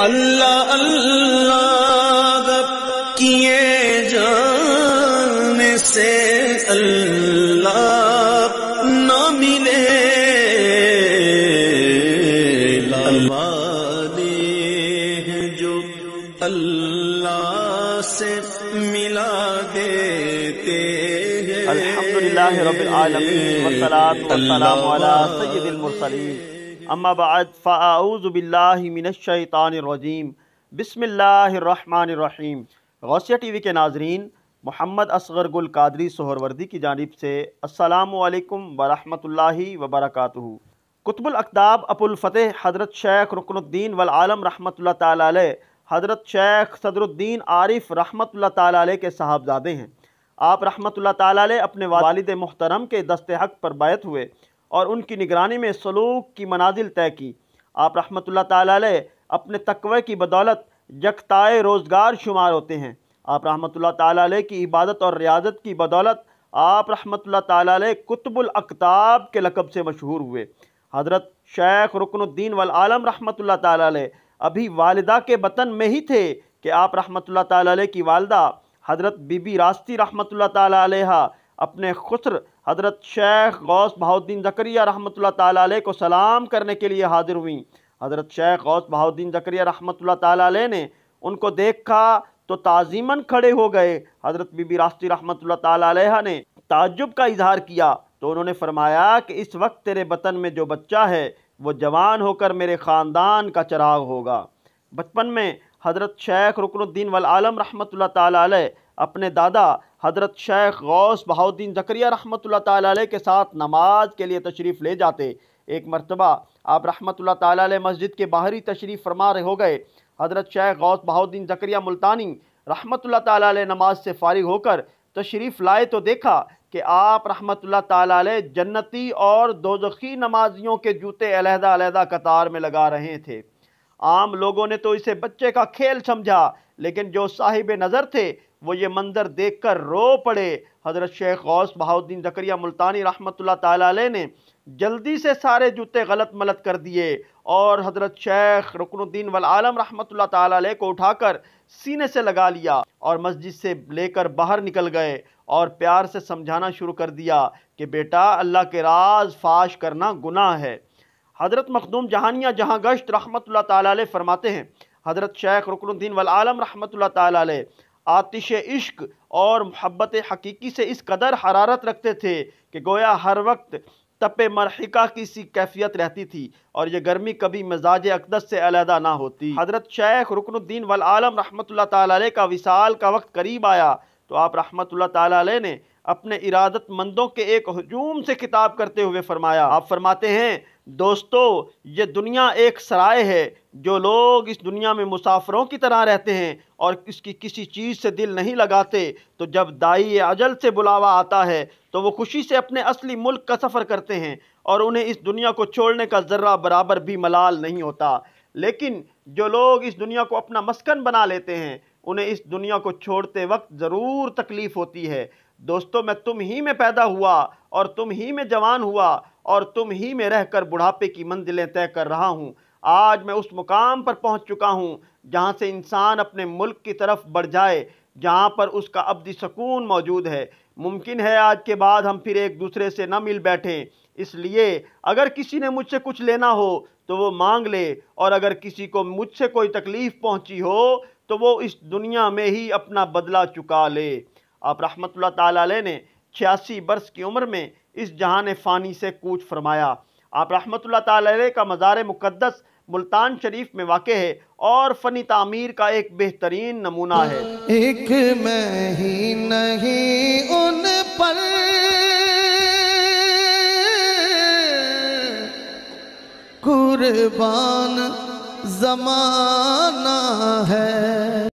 اللہ اللہ کیے جانے سے اللہ نہ ملے، والے ہیں جو اللہ سے ملا دیتے ہیں۔ الحمدللہ رب العالمین والصلاة والسلام علی سید المرسلین، اما بعد فاعوذ باللہ من الشیطان الرجیم، بسم اللہ الرحمن الرحیم۔ غوثیہ ٹی وی کے ناظرین، محمد اصغر گل قادری سہروردی کی جانب سے السلام علیکم ورحمۃ اللہ وبرکاتہ۔ قطب الاقطاب ابو الفتح حضرت شیخ رکن الدین والعالم رحمۃ اللہ تعالی علیہ، حضرت شیخ صدر الدین عارف رحمۃ اللہ تعالی علیہ کے صاحبزادے ہیں۔ آپ رحمۃ اللہ تعالی علیہ اپنے والد محترم کے دست حق پر بیعت ہوئے اور ان کی نگرانی میں سلوک کی منازل طے کی۔ آپ رحمۃ اللہ تعالی علیہ اپنے تقوی کی بدولت یکتائے روزگار شمار ہوتے ہیں۔ آپ رحمۃ اللہ تعالی علیہ کی عبادت اور ریاضت کی بدولت آپ رحمۃ اللہ تعالی علیہ قطب الاقطاب کے لقب سے مشہور ہوئے۔ حضرت شیخ رکن الدین والعالم رحمۃ اللہ تعالی علیہ ابھی والدہ کے بطن میں ہی تھے کہ آپ رحمۃ اللہ تعالی علیہ کی والدہ حضرت بی بی راستی رحمۃ اللہ تعالی علیہ اپنے خسر حضرت شیخ غوث بہاؤالدین زکریا رحمۃ اللہ تعالی علیہ کو سلام کرنے کے لیے حاضر ہوئیں۔ حضرت شیخ غوث بہاؤالدین زکریا رحمۃ اللہ تعالی علیہ نے ان کو دیکھا تو تعظیماً کھڑے ہو گئے۔ حضرت بی بی راستی رحمۃ اللہ تعالی علیہ نے تعجب کا اظہار کیا تو انہوں نے فرمایا کہ اس وقت تیرے بطن میں جو بچہ ہے وہ جوان ہو کر میرے خاندان کا چراغ ہوگا۔ بچپن میں حضرت شیخ رکن الدین والعالم رحمۃ اللہ تعالی علیہ اپنے دادا حضرت شیخ غوث بہاؤالدین زکریا رحمۃ اللہ تعالی علیہ کے ساتھ نماز کے لیے تشریف لے جاتے۔ ایک مرتبہ آپ رحمۃ اللہ تعالی علیہ مسجد کے باہری تشریف فرما رہے ہو گئے۔ حضرت شیخ غوث بہاؤالدین زکریا ملتانی رحمۃ اللہ تعالی علیہ نماز سے فارغ ہو کر تشریف لائے تو دیکھا کہ آپ رحمۃ اللہ تعالی علیہ جنتی اور دوزخی نمازیوں کے جوتے علیحدہ علیحدہ قطار میں لگا رہے تھے۔ عام لوگوں نے تو اسے بچے کا کھیل سمجھا، لیکن جو صاحب نظر تھے وہ یہ منظر دیکھ کر رو پڑے۔ حضرت شیخ غوث بہاؤالدین زکریا ملتانی رحمۃ اللہ تعالی علیہ نے جلدی سے سارے جوتے غلط ملت کر دیے اور حضرت شیخ رکن الدین والعالم رحمۃ اللہ تعالی علیہ کو اٹھا کر سینے سے لگا لیا اور مسجد سے لے کر باہر نکل گئے اور پیار سے سمجھانا شروع کر دیا کہ بیٹا، اللہ کے راز فاش کرنا گناہ ہے۔ حضرت مخدوم جہانیہ جہاں گشت رحمۃ اللہ تعالی علیہ فرماتے ہیں، حضرت شیخ رکن الدین والعالم رحمۃ اللہ تعالی علیہ آتش عشق اور محبت حقیقی سے اس قدر حرارت رکھتے تھے کہ گویا ہر وقت تپ مرحکہ کی سی کیفیت رہتی تھی اور یہ گرمی کبھی مزاج اقدس سے علیحدہ نہ ہوتی۔ حضرت شیخ رکن الدین والعالم رحمۃ اللہ تعالی علیہ کا وصال کا وقت قریب آیا تو آپ رحمۃ اللہ تعالی علیہ نے اپنے ارادت مندوں کے ایک ہجوم سے خطاب کرتے ہوئے فرمایا، آپ فرماتے ہیں، دوستو، یہ دنیا ایک سرائے ہے۔ جو لوگ اس دنیا میں مسافروں کی طرح رہتے ہیں اور اس کی کسی چیز سے دل نہیں لگاتے تو جب دائی اجل سے بلاوا آتا ہے تو وہ خوشی سے اپنے اصلی ملک کا سفر کرتے ہیں اور انہیں اس دنیا کو چھوڑنے کا ذرہ برابر بھی ملال نہیں ہوتا۔ لیکن جو لوگ اس دنیا کو اپنا مسکن بنا لیتے ہیں انہیں اس دنیا کو چھوڑتے وقت ضرور تکلیف ہوتی ہے۔ دوستو، میں تم ہی میں پیدا ہوا اور تم ہی میں جوان ہوا اور تم ہی میں رہ کر بڑھاپے کی منزلیں طے کر رہا ہوں۔ آج میں اس مقام پر پہنچ چکا ہوں جہاں سے انسان اپنے ملک کی طرف بڑھ جائے، جہاں پر اس کا ابدی سکون موجود ہے۔ ممکن ہے آج کے بعد ہم پھر ایک دوسرے سے نہ مل بیٹھیں، اس لیے اگر کسی نے مجھ سے کچھ لینا ہو تو وہ مانگ لے، اور اگر کسی کو مجھ سے کوئی تکلیف پہنچی ہو تو وہ اس دنیا میں ہی اپنا بدلہ چکا لے۔ آپ رحمۃ اللہ تعالی علیہ نے 86 برس کی عمر میں اس جہان فانی سے کوچ فرمایا۔ آپ رحمۃ اللہ تعالی علیہ کا مزار مقدس ملتان شریف میں واقع ہے اور فنی تعمیر کا ایک بہترین نمونہ ہے۔ ایک میں ہی نہیں ان پر قربان زمانہ ہے۔